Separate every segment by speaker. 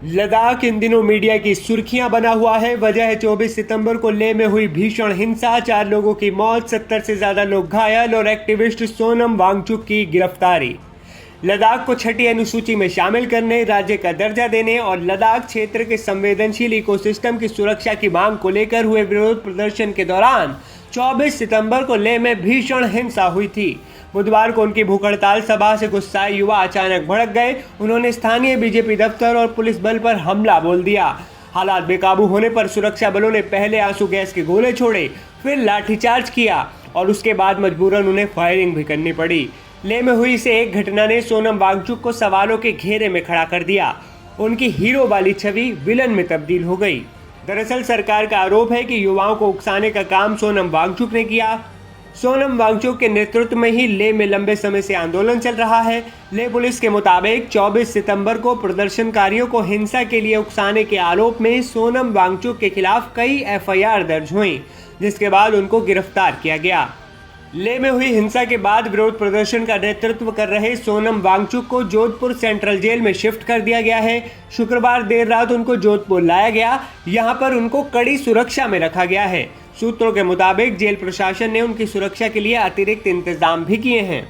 Speaker 1: लद्दाख इन दिनों मीडिया की सुर्खियां बना हुआ है। वजह है 24 सितंबर को लेह में हुई भीषण हिंसा, 4 लोगों की मौत, 70 से ज्यादा लोग घायल और एक्टिविस्ट सोनम वांगचुक की गिरफ्तारी। लद्दाख को छठी अनुसूची में शामिल करने, राज्य का दर्जा देने और लद्दाख क्षेत्र के संवेदनशील इकोसिस्टम की सुरक्षा की मांग को लेकर हुए विरोध प्रदर्शन के दौरान 24 सितंबर को लेह में भीषण हिंसा हुई थी। बुधवार को उनकी भूख हड़ताल सभा से गुस्साए युवा अचानक भड़क गए। उन्होंने स्थानीय बीजेपी दफ्तर और पुलिस बल पर हमला बोल दिया। हालात बेकाबू होने पर सुरक्षा बलों ने पहले आंसू गैस के गोले छोड़े, फिर लाठीचार्ज किया और उसके बाद मजबूरन उन्हें फायरिंग भी करनी पड़ी। लेह में हुई इस एक घटना ने सोनम वांगचुक को सवालों के घेरे में खड़ा कर दिया। उनकी हीरो वाली छवि विलन में तब्दील हो गई। दरअसल सरकार का आरोप है कि युवाओं को उकसाने का काम सोनम वांगचुक ने किया। सोनम वांगचुक के नेतृत्व में ही लेह में लंबे समय से आंदोलन चल रहा है। लेह पुलिस के मुताबिक 24 सितंबर को प्रदर्शनकारियों को हिंसा के लिए उकसाने के आरोप में सोनम वांगचुक के खिलाफ कई एफआईआर दर्ज हुई, जिसके बाद उनको गिरफ्तार किया गया। लेह में हुई हिंसा के बाद विरोध प्रदर्शन का नेतृत्व कर रहे सोनम वांगचुक को जोधपुर सेंट्रल जेल में शिफ्ट कर दिया गया है। शुक्रवार देर रात उनको जोधपुर लाया गया। यहां पर उनको कड़ी सुरक्षा में रखा गया है। सूत्रों के मुताबिक जेल प्रशासन ने उनकी सुरक्षा के लिए अतिरिक्त इंतजाम भी किए हैं।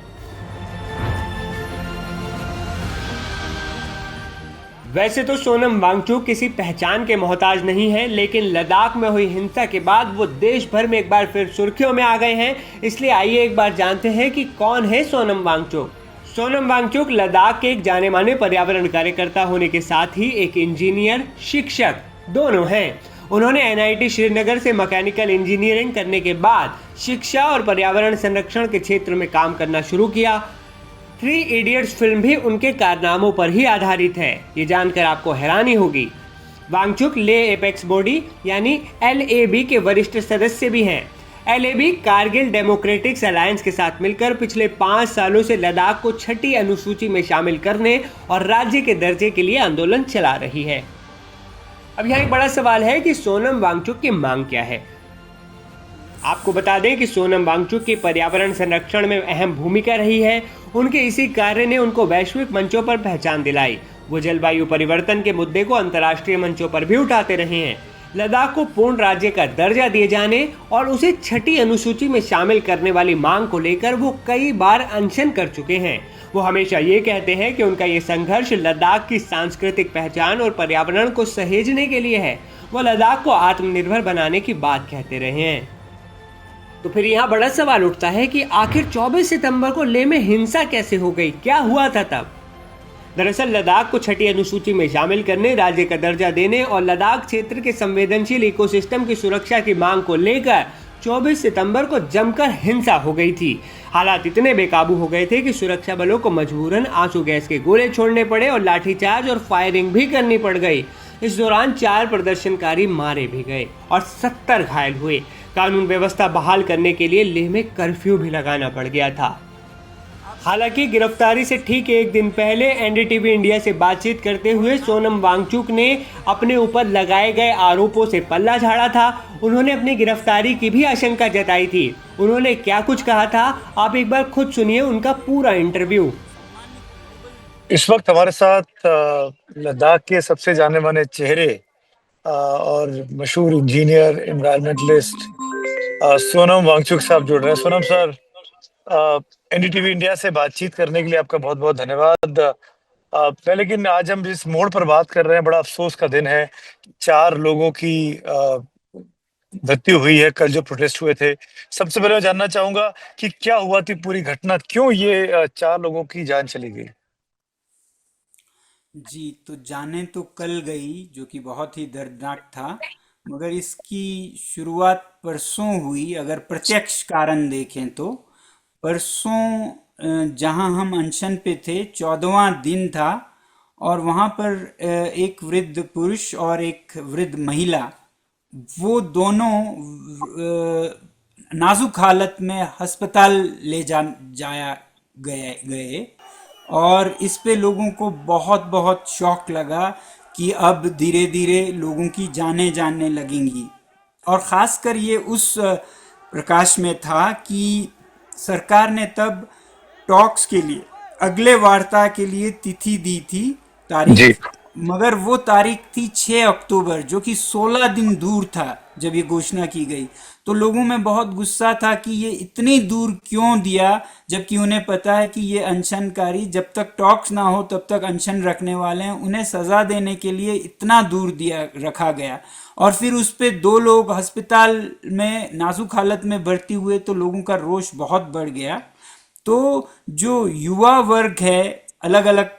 Speaker 1: वैसे तो सोनम वांगचुक किसी पहचान के मोहताज नहीं है, लेकिन लद्दाख में हुई हिंसा के बाद वो देश भर में एक बार फिर सुर्खियों में आ गए हैं। इसलिए आइए एक बार जानते हैं कि कौन है सोनम वांगचुक। सोनम वांगचुक लद्दाख के एक जाने माने पर्यावरण कार्यकर्ता होने के साथ ही एक इंजीनियर, शिक्षक दोनों हैं। उन्होंने एनआईटी श्रीनगर से मैकेनिकल इंजीनियरिंग करने के बाद शिक्षा और पर्यावरण संरक्षण के क्षेत्र में काम करना शुरू किया। 3 इडियट्स फिल्म भी उनके कारनामों पर ही आधारित है। ये जानकर आपको हैरानी होगी। वांगचुक लेह एपेक्स बॉडी यानी LAB के वरिष्ठ सदस्य भी हैं। LAB कारगिल डेमोक्रेटिक्स अलायंस के साथ मिलकर पिछले 5 सालों से लद्दाख को छठी अनुसूची में शामिल करने और राज्य के दर्जे के लिए आंदोलन चला रही है। अब यहाँ एक बड़ा सवाल है कि सोनम वांगचुक की मांग क्या है। आपको बता दें कि सोनम वांगचुक की पर्यावरण संरक्षण में अहम भूमिका रही है। उनके इसी कार्य ने उनको वैश्विक मंचों पर पहचान दिलाई। वो जलवायु परिवर्तन के मुद्दे को अंतर्राष्ट्रीय मंचों पर भी उठाते रहे हैं। लद्दाख को पूर्ण राज्य का दर्जा दिए जाने और उसे छठी अनुसूची में शामिल करने वाली मांग को लेकर वो कई बार अनशन कर चुके हैं। वो हमेशा ये कहते हैं कि उनका ये संघर्ष लद्दाख की सांस्कृतिक पहचान और पर्यावरण को सहेजने के लिए है। वो लद्दाख को आत्मनिर्भर बनाने की बात कहते रहे हैं। तो फिर यहाँ बड़ा सवाल उठता है कि आखिर 24 सितंबर को लेह में हिंसा कैसे हो गई, क्या हुआ था तब। दरअसल लद्दाख को छठी अनुसूची में शामिल करने, राज्य का दर्जा देने और लद्दाख क्षेत्र के संवेदनशील इकोसिस्टम की सुरक्षा की मांग को लेकर 24 सितंबर को जमकर हिंसा हो गई थी। हालात इतने बेकाबू हो गए थे कि सुरक्षा बलों को मजबूरन आंसू गैस के गोले छोड़ने पड़े और लाठीचार्ज और फायरिंग भी करनी पड़ गई। इस दौरान 4 प्रदर्शनकारी मारे भी गए और 70 घायल हुए। कानून व्यवस्था बहाल करने के लिए लेह में कर्फ्यू भी लगाना पड़ गया था। हालांकि गिरफ्तारी से ठीक एक दिन पहले एनडीटीवी इंडिया से बातचीत करते हुए सोनम वांगचुक ने अपने ऊपर लगाए गए आरोपों से पल्ला झाड़ा था। उन्होंने अपनी गिरफ्तारी की भी आशंका जताई थी। उन्होंने क्या कुछ कहा था, आप एक बार खुद सुनिए उनका पूरा इंटरव्यू।
Speaker 2: इस वक्त हमारे साथ लद्दाख के सबसे जाने माने चेहरे और मशहूर इंजीनियर, एनवायरमेंटलिस्ट सोनम वांगचुक साहब जुड़ रहे हैं। सोनम सर, एनडीटीवी इंडिया से बातचीत करने के लिए आपका बहुत बहुत धन्यवाद। लेकिन आज हम जिस मोड़ पर बात कर रहे हैं, बड़ा अफसोस का दिन है। 4 लोगों की मृत्यु हुई है कल जो प्रोटेस्ट हुए थे। सबसे पहले मैं जानना चाहूंगा कि क्या हुआ थी पूरी घटना, क्यों ये 4 लोगों की जान चली गई।
Speaker 3: जी, तो जाने तो कल गई, जो कि बहुत ही दर्दनाक था, मगर इसकी शुरुआत परसों हुई। अगर प्रत्यक्ष कारण देखें तो परसों जहां हम अनशन पे थे, 14वां दिन था और वहां पर एक वृद्ध पुरुष और एक वृद्ध महिला, वो दोनों नाजुक हालत में अस्पताल ले जाया गए और इस पे लोगों को बहुत बहुत शौक लगा कि अब धीरे धीरे लोगों की जानें जानने लगेंगी। और ख़ासकर ये उस प्रकाश में था कि सरकार ने तब टॉक्स के लिए, अगले वार्ता के लिए तिथि दी थी,
Speaker 2: जी।
Speaker 3: तारीख मगर वो तारीख थी 6 अक्टूबर, जो कि 16 दिन दूर था जब ये घोषणा की गई। तो लोगों में बहुत गुस्सा था कि ये इतनी दूर क्यों दिया, जबकि उन्हें पता है कि ये अनशनकारी जब तक टॉक्स ना हो तब तक अनशन रखने वाले हैं, उन्हें सजा देने के लिए इतना दूर दिया रखा गया। और फिर उस पे 2 लोग अस्पताल में नाजुक हालत में भर्ती हुए, तो लोगों का रोष बहुत बढ़ गया। तो जो युवा वर्ग है, अलग अलग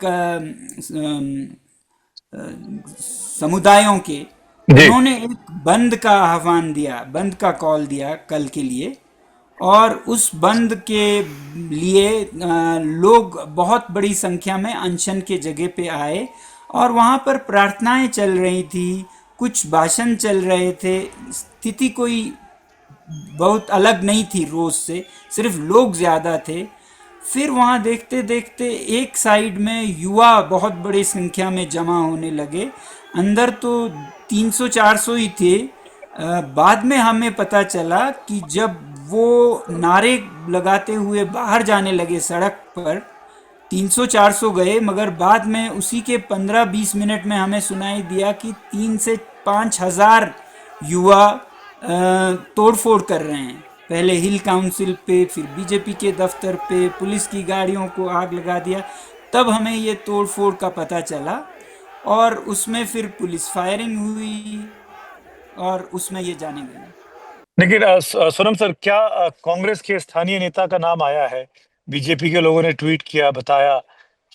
Speaker 3: समुदायों के,
Speaker 2: जी।
Speaker 3: उन्होंने एक बंद का आह्वान दिया, बंद का कॉल दिया कल के लिए। और उस बंद के लिए लोग बहुत बड़ी संख्या में अनशन के जगह पे आए, और वहाँ पर प्रार्थनाएं चल रही थी, कुछ भाषण चल रहे थे। स्थिति कोई बहुत अलग नहीं थी रोज से, सिर्फ लोग ज्यादा थे। फिर वहां देखते देखते एक साइड में युवा बहुत बड़ी संख्या में जमा होने लगे। अंदर तो 300-400 ही थे। बाद में हमें पता चला कि जब वो नारे लगाते हुए बाहर जाने लगे सड़क पर, 300-400 गए, मगर बाद में उसी के 15-20 मिनट में हमें सुनाई दिया कि 3 से 5 हजार युवा तोड़फोड़ कर रहे हैं। पहले हिल काउंसिल पे, फिर बीजेपी के दफ्तर पे, पुलिस की गाड़ियों को आग लगा दिया। तब हमें ये तोड़फोड़ का पता चला, और उसमें फिर पुलिस फायरिंग हुई, और उसमें ये जाने गए।
Speaker 2: लेकिन सोनम सर, क्या कांग्रेस के स्थानीय नेता का नाम आया है? बीजेपी के लोगों ने ट्वीट किया, बताया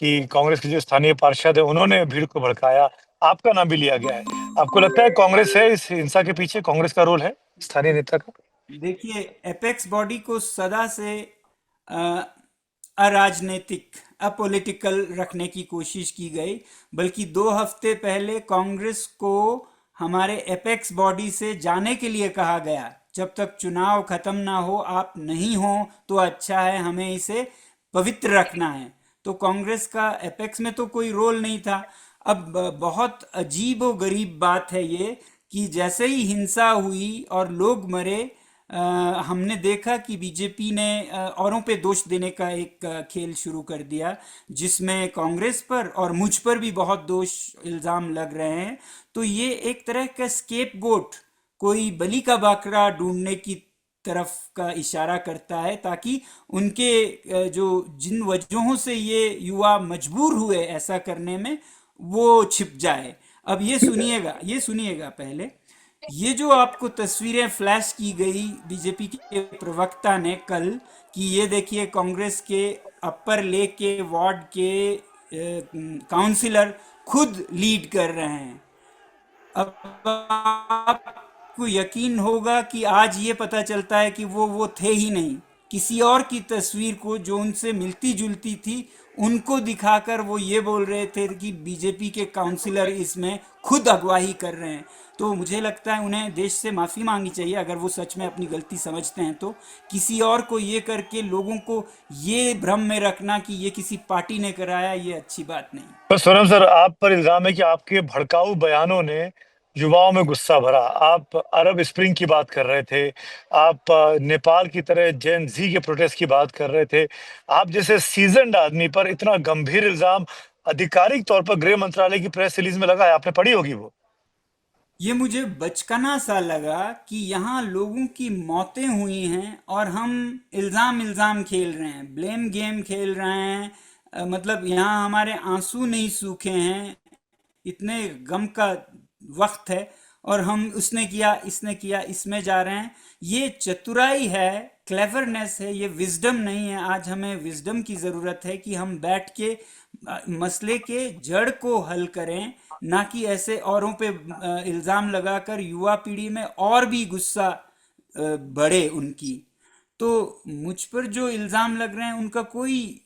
Speaker 2: कि कांग्रेस के जो स्थानीय पार्षद है उन्होंने भीड़ को भड़काया, आपका नाम भी लिया गया है। आपको लगता है कांग्रेस है इस हिंसा के पीछे, कांग्रेस का रोल है स्थानीय नेता का?
Speaker 3: देखिए, एपेक्स बॉडी को सदा से अ, अराजनीतिक, अपॉलिटिकल रखने की कोशिश की गई। बल्कि 2 हफ्ते पहले कांग्रेस को हमारे एपेक्स बॉडी से जाने के लिए कहा गया। जब तक चुनाव खत्म ना हो, आप नहीं हो तो अच्छा है, हमें इसे पवित्र रखना है। तो कांग्रेस का एपेक्स में तो कोई रोल नहीं था। अब बहुत अजीब और गरीब बात है ये, कि जैसे ही हिंसा हुई और लोग मरे, अ, हमने देखा कि बीजेपी ने औरों पे दोष देने का एक खेल शुरू कर दिया, जिसमें कांग्रेस पर और मुझ पर भी बहुत दोष इल्जाम लग रहे हैं। तो ये एक तरह का स्केप गोट, कोई बलि का बकरा ढूंढने की तरफ का इशारा करता है, ताकि उनके जो जिन वजहों से ये युवा मजबूर हुए ऐसा करने में, वो छिप जाए। अब ये सुनिएगा पहले। ये जो आपको तस्वीरें फ्लैश की गई बीजेपी के प्रवक्ता ने कल, कि ये देखिए कांग्रेस के अपर लेक के वार्ड के काउंसिलर खुद लीड कर रहे हैं। अब आपको यकीन होगा कि आज ये पता चलता है कि वो थे ही नहीं। किसी और की तस्वीर को जो उनसे मिलती जुलती थी, उनको दिखाकर वो ये बोल रहे थे कि बीजेपी के काउंसिलर इसमें खुद अगुवाई कर रहे हैं। तो मुझे लगता है उन्हें देश से माफ़ी मांगनी चाहिए, अगर वो सच में अपनी गलती समझते हैं तो। किसी और को ये करके लोगों को ये भ्रम में रखना कि ये किसी पार्टी ने कराया, ये अच्छी बात नहीं।
Speaker 2: पर सोनम सर, आप पर इल्जाम है कि आपके भड़काऊ बयानों ने युवाओं में गुस्सा भरा। आप अरब स्प्रिंग की बात कर रहे थे, आप नेपाल की तरह जेन जी के प्रोटेस्ट की बात कर रहे थे। आप जैसे सीजन्ड आदमी पर इतना गंभीर इल्जाम आधिकारिक तौर पर गृह मंत्रालय की प्रेस रिलीज में लगा है, आपने पढ़ी होगी वो।
Speaker 3: ये मुझे बचकाना सा लगा कि यहाँ लोगों की मौतें हुई हैं और हम इल्ज़ाम इल्ज़ाम खेल रहे हैं, ब्लेम गेम खेल रहे हैं। मतलब यहाँ हमारे आंसू नहीं सूखे हैं, इतने गम का वक्त है, और हम उसने किया इसने किया इसमें जा रहे हैं। ये चतुराई है, क्लेवरनेस है, ये विजडम नहीं है। आज हमें विजडम की ज़रूरत है कि हम बैठ के मसले के जड़ को हल करें, ना कि ऐसे औरों पे इल्ज़ाम लगाकर युवा पीढ़ी में और भी गुस्सा बढ़े उनकी। तो मुझ पर जो इल्ज़ाम लग रहे हैं उनका कोई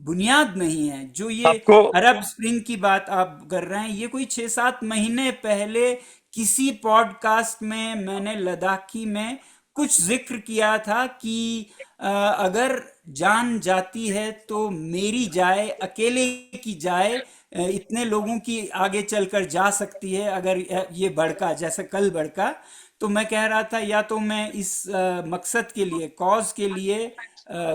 Speaker 3: बुनियाद नहीं है। जो ये
Speaker 2: आपको
Speaker 3: अरब स्प्रिंग की बात आप कर रहे हैं, ये कोई 6-7 महीने पहले किसी पॉडकास्ट में मैंने लद्दाखी में कुछ जिक्र किया था कि अगर जान जाती है तो मेरी जाए, अकेले की जाए, इतने लोगों की आगे चलकर जा सकती है अगर ये भड़का, जैसे कल भड़का। तो मैं कह रहा था या तो मैं इस मकसद के लिए, कॉज के लिए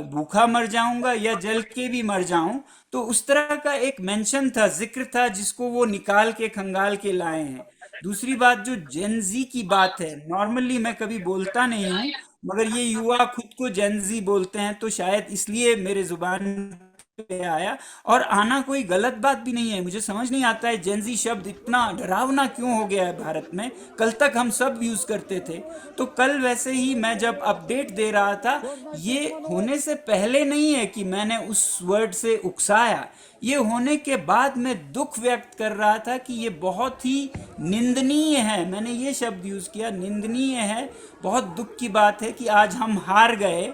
Speaker 3: भूखा मर जाऊंगा या जल के भी मर जाऊं। तो उस तरह का एक मेंशन था, जिक्र था, जिसको वो निकाल के खंगाल के लाए हैं। दूसरी बात, जो जेनजी की बात है, नॉर्मली मैं कभी बोलता नहीं हूं, मगर ये युवा खुद को जेनजी बोलते हैं, तो शायद इसलिए मेरे जुबान पे आया। और आना कोई गलत बात भी नहीं है, मुझे समझ नहीं आता है जेनजी शब्द इतना डरावना क्यों हो गया है भारत में। कल तक हम सब यूज करते थे। तो कल वैसे ही मैं जब अपडेट दे रहा था, ये होने से पहले नहीं है कि मैंने उस वर्ड से उकसाया, ये होने के बाद मैं दुख व्यक्त कर रहा था कि ये बहुत ही निंदनीय है। मैंने ये शब्द यूज किया, निंदनीय है। बहुत दुख की बात है कि आज हम हार गए।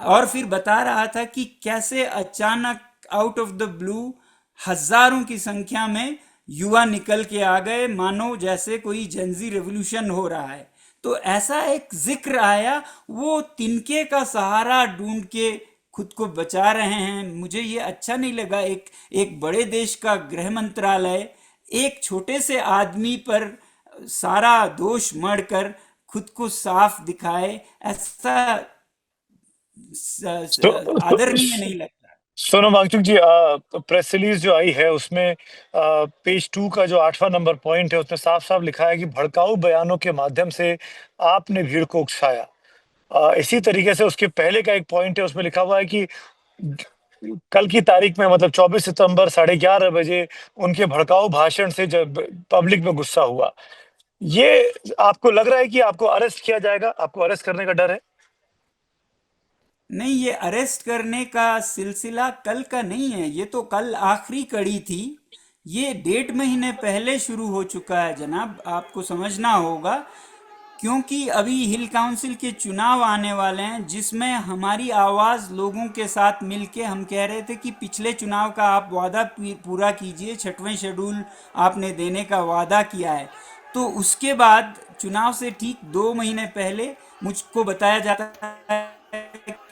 Speaker 3: और फिर बता रहा था कि कैसे अचानक आउट ऑफ द ब्लू हजारों की संख्या में युवा निकल के आ गए, मानो जैसे कोई जेंजी रेवोल्यूशन हो रहा है। तो ऐसा एक जिक्र आया, वो तिनके का सहारा ढूंढ के खुद को बचा रहे हैं। मुझे ये अच्छा नहीं लगा। एक एक बड़े देश का गृह मंत्रालय एक छोटे से आदमी पर सारा दोष मढ़कर खुद को साफ दिखाए, ऐसा
Speaker 2: तो,
Speaker 3: आदरणीय नहीं लगता।
Speaker 2: सोनम वांगचुक जी, प्रेस रिलीज जो आई है उसमें पेज 2 का जो 8वां नंबर पॉइंट है उसमें साफ साफ लिखा है कि भड़काऊ बयानों के माध्यम से आपने भीड़ को उकसाया। इसी तरीके से उसके पहले का एक पॉइंट है उसमें लिखा हुआ है कि कल की तारीख में मतलब 24 सितंबर 11:30 बजे उनके भड़काऊ भाषण से जब पब्लिक में गुस्सा हुआ, ये आपको लग रहा है कि आपको अरेस्ट किया जाएगा, आपको अरेस्ट करने का डर है?
Speaker 3: नहीं, ये अरेस्ट करने का सिलसिला कल का नहीं है, ये तो कल आखिरी कड़ी थी। ये 1.5 महीने पहले शुरू हो चुका है जनाब, आपको समझना होगा। क्योंकि अभी हिल काउंसिल के चुनाव आने वाले हैं, जिसमें हमारी आवाज़ लोगों के साथ मिलके हम कह रहे थे कि पिछले चुनाव का आप वादा पूरा कीजिए, 6वें शेड्यूल आपने देने का वादा किया है। तो उसके बाद चुनाव से ठीक 2 महीने पहले मुझको बताया जाता है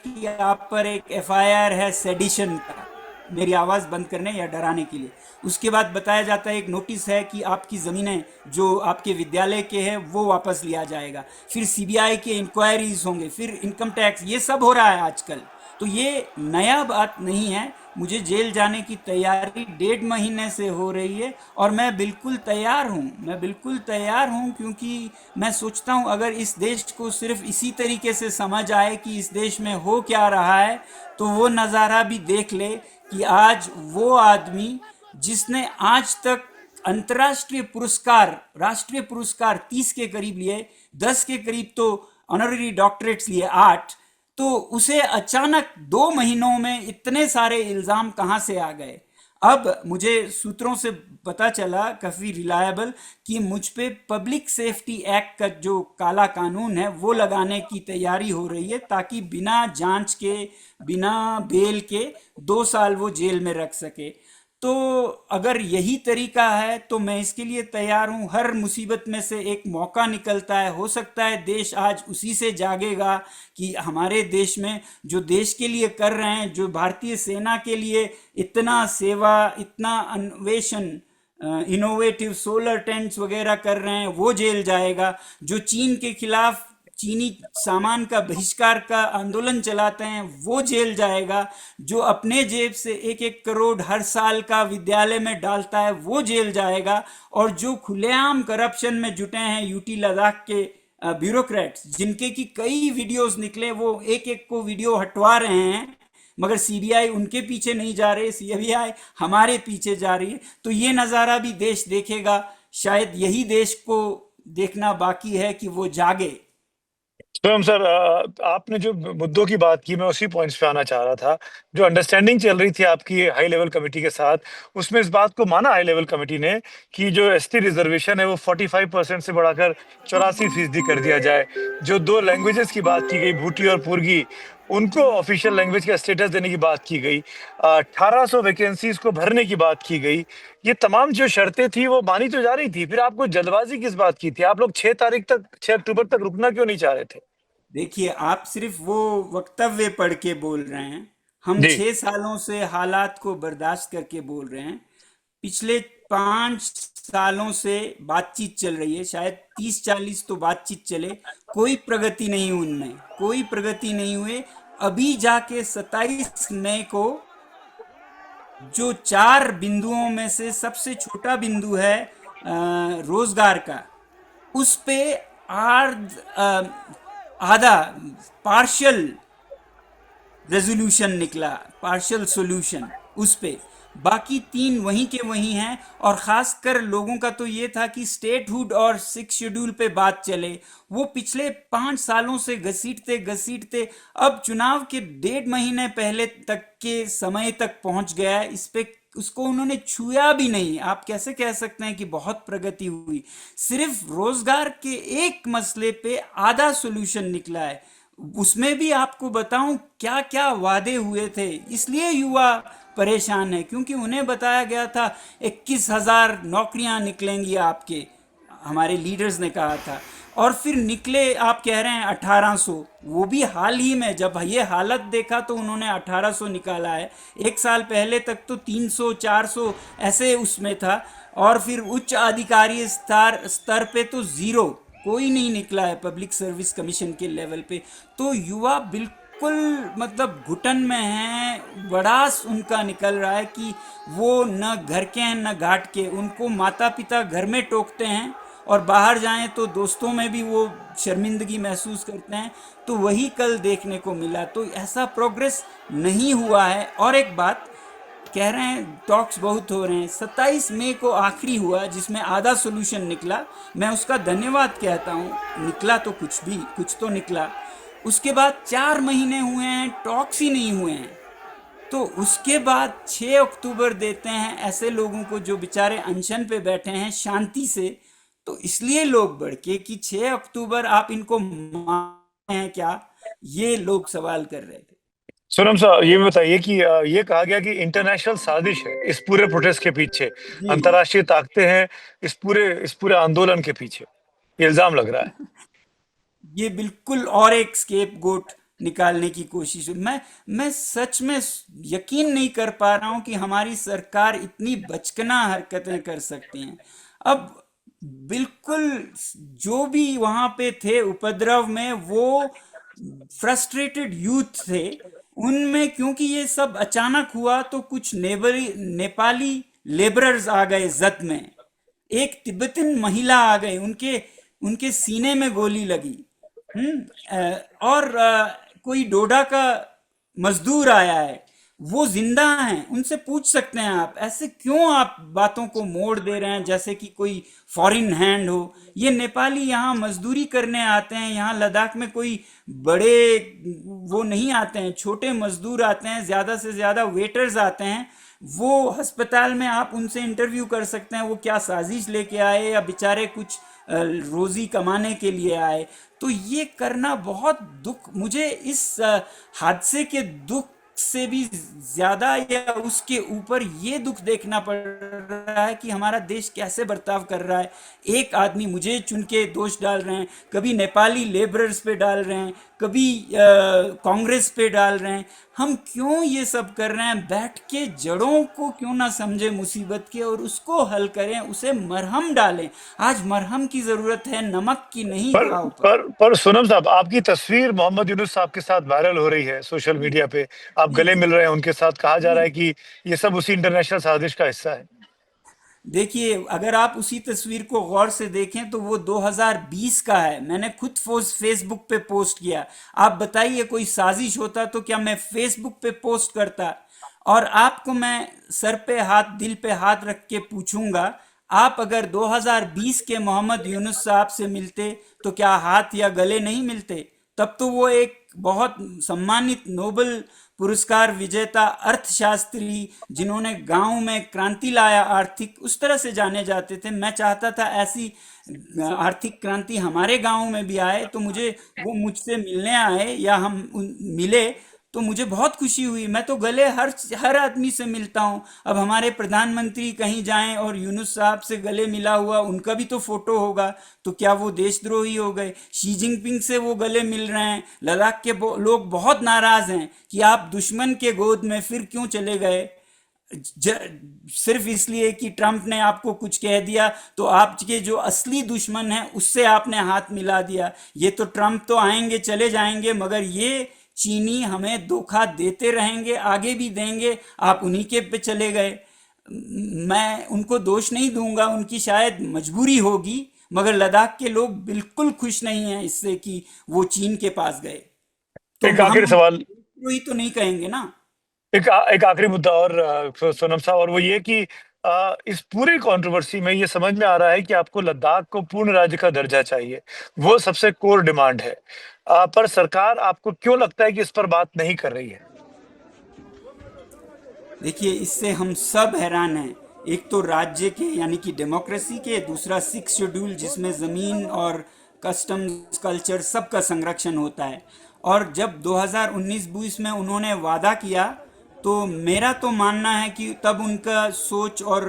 Speaker 3: कि आप पर एक एफआईआर है सेडिशन का, मेरी आवाज़ बंद करने या डराने के लिए। उसके बाद बताया जाता है एक नोटिस है कि आपकी ज़मीनें जो आपके विद्यालय के हैं वो वापस लिया जाएगा। फिर सीबीआई के इंक्वायरीज होंगे, फिर इनकम टैक्स, ये सब हो रहा है आजकल। तो ये नया बात नहीं है। मुझे जेल जाने की तैयारी 1.5 महीने से हो रही है और मैं बिल्कुल तैयार हूँ, मैं बिल्कुल तैयार हूँ, क्योंकि मैं सोचता हूँ अगर इस देश को सिर्फ इसी तरीके से समझ आए कि इस देश में हो क्या रहा है, तो वो नज़ारा भी देख ले कि आज वो आदमी जिसने आज तक अंतर्राष्ट्रीय पुरस्कार, राष्ट्रीय पुरस्कार 30 के करीब लिए, 10 के करीब तो ऑनररी डॉक्टरेट्स लिए, 8, तो उसे अचानक 2 महीनों में इतने सारे इल्जाम कहाँ से आ गए। अब मुझे सूत्रों से पता चला, काफ़ी रिलायबल, कि मुझ पे पब्लिक सेफ्टी एक्ट का जो काला कानून है वो लगाने की तैयारी हो रही है, ताकि बिना जांच के, बिना बेल के 2 साल वो जेल में रख सके। तो अगर यही तरीका है तो मैं इसके लिए तैयार हूँ। हर मुसीबत में से एक मौका निकलता है, हो सकता है देश आज उसी से जागेगा कि हमारे देश में जो देश के लिए कर रहे हैं, जो भारतीय सेना के लिए इतना सेवा, इतना अन्वेषण, इनोवेटिव सोलर टेंट्स वगैरह कर रहे हैं, वो जेल जाएगा। जो चीन के खिलाफ चीनी सामान का बहिष्कार का आंदोलन चलाते हैं वो जेल जाएगा। जो अपने जेब से 1-1 करोड़ हर साल का विद्यालय में डालता है वो जेल जाएगा। और जो खुलेआम करप्शन में जुटे हैं यूटी लद्दाख के ब्यूरोक्रेट्स, जिनके की कई वीडियोस निकले, वो एक एक को वीडियो हटवा रहे हैं, मगर सीबीआई उनके पीछे नहीं जा रही, सीबीआई हमारे पीछे जा रही है। तो ये नज़ारा भी देश देखेगा। शायद यही देश को देखना बाकी है कि वो जागे।
Speaker 2: स्वयं सर, आपने जो मुद्दों की बात की मैं उसी पॉइंट्स पे आना चाह रहा था। जो अंडरस्टैंडिंग चल रही थी आपकी हाई लेवल कमेटी के साथ, उसमें इस बात को माना हाई लेवल कमेटी ने कि जो एसटी रिजर्वेशन है वो 45% से बढ़ाकर 84% कर दिया जाए। जो 2 लैंग्वेजेस की बात की गई, भूटी और पुर्गी, उनको ऑफिशियल लैंग्वेज का स्टेटस देने की बात की गई, 1800 वैकेंसीज को भरने की बात की गई। ये तमाम जो शर्तें थी वो मानी तो जा रही थी, फिर आपको जल्दबाजी किस बात की थी? आप लोग 6 अक्टूबर तक रुकना क्यों नहीं चाह रहे थे?
Speaker 3: देखिए, आप सिर्फ वो वक्तव्य पढ़ के बोल रहे हैं। हम
Speaker 2: जी।
Speaker 3: 6 सालों से हालात को बर्दाश्त करके बोल रहे हैं। पिछले 5 सालों से बातचीत चल रही है, शायद 30-40 तो बातचीत चले, कोई प्रगति नहीं, उनमें कोई प्रगति नहीं हुए। अभी जाके 27 मई को जो 4 बिंदुओं में से सबसे छोटा बिंदु है रोजगार का, उस पे आधा पार्शियल रेजोल्यूशन निकला, पार्शियल सॉल्यूशन उस पे। बाकी 3 वहीं के वहीं हैं। और खासकर लोगों का तो ये था कि स्टेटहुड और 6 शेड्यूल पे बात चले, वो पिछले 5 सालों से घसीटते घसीटते अब चुनाव के 1.5 महीने पहले तक के समय तक पहुंच गया है। इस पे उसको उन्होंने छुआ भी नहीं। आप कैसे कह सकते हैं कि बहुत प्रगति हुई? सिर्फ रोजगार के एक मसले पे आधा सॉल्यूशन निकला है। उसमें भी आपको बताऊं क्या क्या वादे हुए थे, इसलिए युवा परेशान है, क्योंकि उन्हें बताया गया था 21,000 नौकरियां निकलेंगी आपके, हमारे लीडर्स ने कहा था, और फिर निकले आप कह रहे हैं 1800। वो भी हाल ही में जब ये हालत देखा तो उन्होंने 1800 निकाला है। 1 साल पहले तक तो 300-400 ऐसे उसमें था। और फिर उच्च अधिकारी स्तर स्तर पे तो जीरो, कोई नहीं निकला है पब्लिक सर्विस कमीशन के लेवल पे। तो युवा बिल्कुल मतलब घुटन में है, बड़ास उनका निकल रहा है कि वो न घर के हैं न घाट के। उनको माता पिता घर में टोकते हैं और बाहर जाएं तो दोस्तों में भी वो शर्मिंदगी महसूस करते हैं। तो वही कल देखने को मिला। तो ऐसा प्रोग्रेस नहीं हुआ है। और एक बात कह रहे हैं, टॉक्स बहुत हो रहे हैं, 27 मई को आखिरी हुआ जिसमें आधा सॉल्यूशन निकला। मैं उसका धन्यवाद कहता हूँ, निकला तो कुछ तो निकला। उसके बाद 4 महीने हुए हैं, टॉक्स ही नहीं हुए हैं। तो उसके बाद 6 अक्टूबर देते हैं ऐसे लोगों को जो बेचारे अनशन पे बैठे हैं शांति से। तो इसलिए लोग भड़के कि 6 अक्टूबर आप इनको मानते हैं क्या, ये लोग सवाल कर रहे थे।
Speaker 2: सोनम साहब, ये भी बताइए कि ये कहा गया कि इंटरनेशनल साजिश है इस पूरे प्रोटेस्ट के पीछे,
Speaker 3: जी,
Speaker 2: अंतर्राष्ट्रीय ताकतें हैं इस पूरे आंदोलन के पीछे, ये इल्जाम लग रहा है।
Speaker 3: ये बिल्कुल और एक स्केप गोट निकालने की कोशिश है। मैं सच में यकीन नहीं कर पा रहा हूं कि हमारी सरकार इतनी बचकना हरकतें कर सकती हैं। अब बिल्कुल जो भी वहां पे थे उपद्रव में, वो फ्रस्ट्रेटेड यूथ थे। उनमें क्योंकि ये सब अचानक हुआ तो कुछ नेपाली लेबरर्स आ गए जद में। एक तिब्बतन महिला आ गई, उनके उनके सीने में गोली लगी। और कोई डोडा का मजदूर आया है, वो जिंदा हैं, उनसे पूछ सकते हैं आप ऐसे क्यों आप बातों को मोड़ दे रहे हैं जैसे कि कोई फॉरेन हैंड हो। ये नेपाली यहाँ मजदूरी करने आते हैं, यहाँ लद्दाख में कोई बड़े वो नहीं आते हैं, छोटे मजदूर आते हैं, ज्यादा से ज्यादा वेटर्स आते हैं। वो अस्पताल में आप उनसे इंटरव्यू कर सकते हैं, वो क्या साजिश लेके आए या बेचारे कुछ रोजी कमाने के लिए आए। तो ये करना बहुत दुख, मुझे इस हादसे के दुख से भी ज्यादा या उसके ऊपर ये दुख देखना पड़ रहा है कि हमारा देश कैसे बर्ताव कर रहा है। एक आदमी मुझे चुन के दोष डाल रहे हैं, कभी नेपाली लेबरर्स पे डाल रहे हैं, कभी कांग्रेस पे डाल रहे हैं। हम क्यों ये सब कर रहे हैं? बैठ के जड़ों को क्यों ना समझे मुसीबत के और उसको हल करें, उसे मरहम डालें। आज मरहम की जरूरत है, नमक की नहीं
Speaker 2: पर
Speaker 3: घाव पर।
Speaker 2: पर सोनम साहब, आपकी तस्वीर मोहम्मद यूनुस साहब के साथ वायरल हो रही है सोशल मीडिया पे। आप
Speaker 3: जी
Speaker 2: गले
Speaker 3: जी
Speaker 2: मिल रहे हैं उनके साथ, कहा जा
Speaker 3: जी।
Speaker 2: रहा है कि ये सब उसी इंटरनेशनल साजिश का हिस्सा है।
Speaker 3: देखिए, अगर आप उसी तस्वीर को गौर से देखें तो वो 2020 का है। मैंने खुद फेसबुक पे पोस्ट किया। आप बताइए, कोई साजिश होता तो क्या मैं फेसबुक पे पोस्ट करता? और आपको मैं सर पे हाथ, दिल पे हाथ रख के पूछूंगा, आप अगर 2020 के मोहम्मद यूनुस साहब से मिलते तो क्या हाथ या गले नहीं मिलते? तब तो वो एक बहुत सम्मानित नोबेल पुरस्कार विजेता अर्थशास्त्री, जिन्होंने गांव में क्रांति लाया आर्थिक, उस तरह से जाने जाते थे। मैं चाहता था ऐसी आर्थिक क्रांति हमारे गांव में भी आए। तो मुझे वो मुझसे मिलने आए या मिले तो मुझे बहुत खुशी हुई। मैं तो गले हर आदमी से मिलता हूं। अब हमारे प्रधानमंत्री कहीं जाएं और यूनुस साहब से गले मिला हुआ उनका भी तो फोटो होगा, तो क्या वो देशद्रोही हो गए? शी जिनपिंग से वो गले मिल रहे हैं। लद्दाख के लोग बहुत नाराज हैं कि आप दुश्मन के गोद में फिर क्यों चले गए। सिर्फ इसलिए कि ट्रम्प ने आपको कुछ कह दिया तो आपके जो असली दुश्मन है उससे आपने हाथ मिला दिया। ये तो ट्रम्प तो आएंगे चले जाएंगे, मगर ये चीनी हमें धोखा देते रहेंगे, आगे भी देंगे, आप उन्हीं के पे चले गए। मैं उनको दोष नहीं दूंगा, उनकी शायद मजबूरी होगी, मगर लद्दाख के लोग बिल्कुल खुश नहीं हैं इससे कि वो चीन के पास गए। तो
Speaker 2: एक
Speaker 3: हम
Speaker 2: आखिरी सवाल,
Speaker 3: ही तो नहीं कहेंगे ना।
Speaker 2: एक आखिरी मुद्दा और सोनम साहब, और वो ये कि इस पूरी कंट्रोवर्सी में ये समझ में आ रहा है कि आपको लद्दाख को पूर्ण राज्य का दर्जा चाहिए, वो सबसे कोर डिमांड है। पर सरकार, आपको क्यों लगता है कि इस पर बात नहीं कर रही है?
Speaker 3: देखिए, इससे हम सब हैरान हैं। एक तो राज्य के यानी कि डेमोक्रेसी के, दूसरा सिक्स शेड्यूल जिसमें ज़मीन और कस्टम्स कल्चर सबका संरक्षण होता है। और जब 2019-20 में उन्होंने वादा किया तो मेरा तो मानना है कि तब उनका सोच और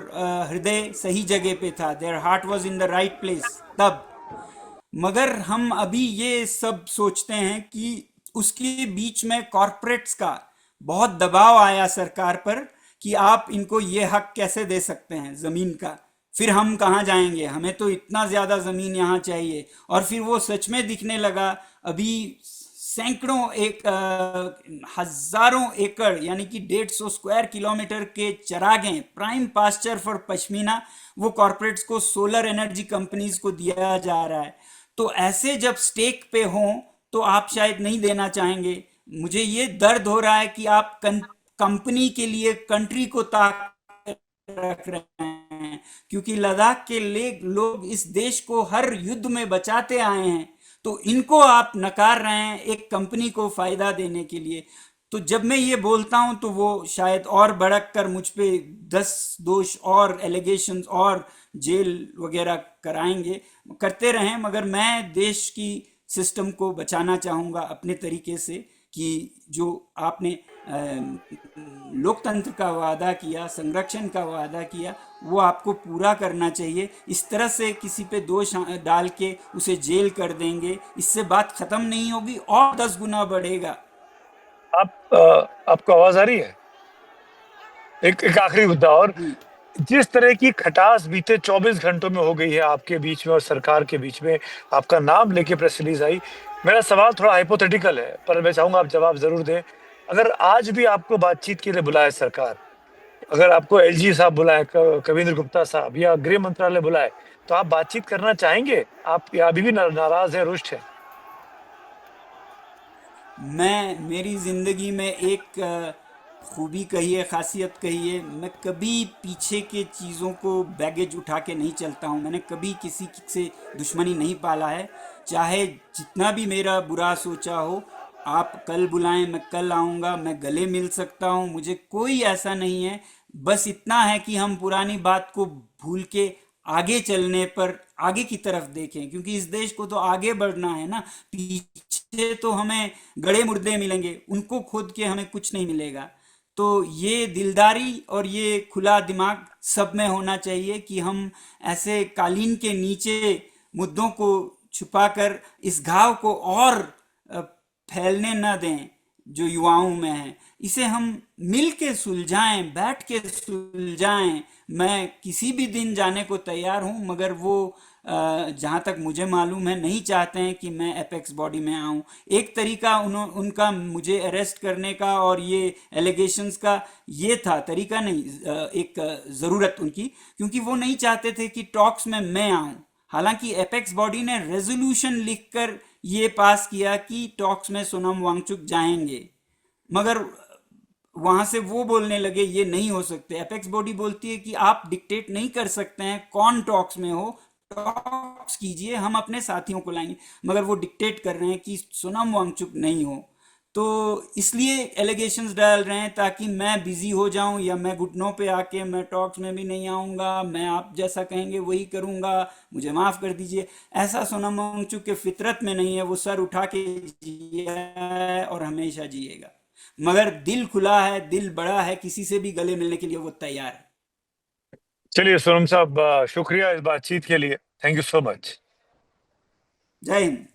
Speaker 3: हृदय सही जगह पे था, their heart was in the right place तब। मगर हम अभी ये सब सोचते हैं कि उसके बीच में कॉरपोरेट्स का बहुत दबाव आया सरकार पर कि आप इनको ये हक कैसे दे सकते हैं ज़मीन का। फिर हम कहाँ जाएंगे, हमें तो इतना ज़्यादा ज़मीन यहाँ चाहिए। और फिर वो सच में दिखने लगा। अभी सैकड़ों हजारों एकड़ यानी कि 150 स्क्वायर किलोमीटर के चरागे, प्राइम पास्चर फॉर पश्मीना, वो कॉरपोरेट्स को, सोलर एनर्जी कंपनीज को दिया जा रहा है। तो ऐसे जब स्टेक पे हों तो आप शायद नहीं देना चाहेंगे। मुझे ये दर्द हो रहा है कि आप कंपनी के लिए कंट्री को ताक रख रहे हैं, क्योंकि लद्दाख के लोग इस देश को हर युद्ध में बचाते आए हैं, तो इनको आप नकार रहे हैं एक कंपनी को फायदा देने के लिए। तो जब मैं ये बोलता हूं तो वो शायद और भड़क कर मुझ पे 10 दोष और एलिगेशंस और जेल वगैरह कराएंगे, करते रहें। मगर मैं देश की सिस्टम को बचाना चाहूँगा अपने तरीके से, कि जो आपने लोकतंत्र का वादा किया, संरक्षण का वादा किया, वो आपको पूरा करना चाहिए। इस तरह से किसी पे दोष डाल के उसे जेल कर देंगे, इससे बात खत्म नहीं होगी और 10 गुना बढ़ेगा।
Speaker 2: आपको आवाज आ रही है? एक आखिरी मुद्दा और,
Speaker 3: जी।
Speaker 2: जिस तरह की खटास बीते 24 घंटों में हो गई है आपके बीच में और सरकार के बीच में, आपका नाम लेके प्रेस रिलीज आई, मेरा सवाल थोड़ा हाइपोथेटिकल है, पर मैं चाहूंगा आप जवाब जरूर दें। अगर आज भी आपको बातचीत के लिए बुलाए सरकार, अगर आपको एलजी साहब बुलाए, कविंद्र गुप्ता साहब, या गृह मंत्रालय बुलाए, तो आप बातचीत करना चाहेंगे? आप या अभी भी नाराज हैं, रुष्ट हैं?
Speaker 3: मेरी ज़िंदगी में एक खूबी कहिए, खासियत कहिए, मैं कभी पीछे के चीज़ों को बैगेज उठा के नहीं चलता हूँ। मैंने कभी किसी से दुश्मनी नहीं पाला है, चाहे जितना भी मेरा बुरा सोचा हो। आप कल बुलाएं, मैं कल आऊँगा, मैं गले मिल सकता हूँ, मुझे कोई ऐसा नहीं है। बस इतना है कि हम पुरानी बात को भूल के आगे चलने पर, आगे की तरफ देखें, क्योंकि इस देश को तो आगे बढ़ना है ना। पीछे तो हमें गड़े मुर्दे मिलेंगे, उनको खोद के हमें कुछ नहीं मिलेगा। तो ये दिलदारी और ये खुला दिमाग सब में होना चाहिए कि हम ऐसे कालीन के नीचे मुद्दों को छुपाकर इस घाव को और अ, फैलने न दें जो युवाओं में है। इसे हम मिल के सुलझाएं, बैठ के सुलझाएं। मैं किसी भी दिन जाने को तैयार हूं, मगर वो जहाँ तक मुझे मालूम है नहीं चाहते हैं कि मैं एपेक्स बॉडी में आऊं। एक तरीका उनका मुझे अरेस्ट करने का और ये एलिगेशंस का ये था, तरीका नहीं, एक ज़रूरत उनकी, क्योंकि वो नहीं चाहते थे कि टॉक्स में मैं आऊं। हालांकि एपेक्स बॉडी ने रेजोल्यूशन लिखकर ये पास किया कि टॉक्स में सोनम वांगचुक जाएंगे, मगर वहां से वो बोलने लगे ये नहीं हो सकते। एपेक्स बॉडी बोलती है कि आप डिक्टेट नहीं कर सकते हैं कौन टॉक्स में हो, टॉक्स कीजिए, हम अपने साथियों को लाएंगे। मगर वो डिक्टेट कर रहे हैं कि सोनम वांगचुक नहीं हो। तो इसलिए एलिगेशंस डाल रहे हैं ताकि मैं बिजी हो जाऊं, या मैं घुटनों पे आके मैं टॉक्स में भी नहीं आऊंगा, मैं आप जैसा कहेंगे वही करूंगा, मुझे माफ कर दीजिए। ऐसा सोनम वांगचुक के फितरत में नहीं है। वो सर उठा के जिया है और हमेशा जिएगा। मगर दिल खुला है, दिल बड़ा है, किसी से भी गले मिलने के लिए वो तैयार है।
Speaker 2: चलिए सोनम साहब, शुक्रिया इस बातचीत के लिए। Thank you so much.
Speaker 3: जय हिंद।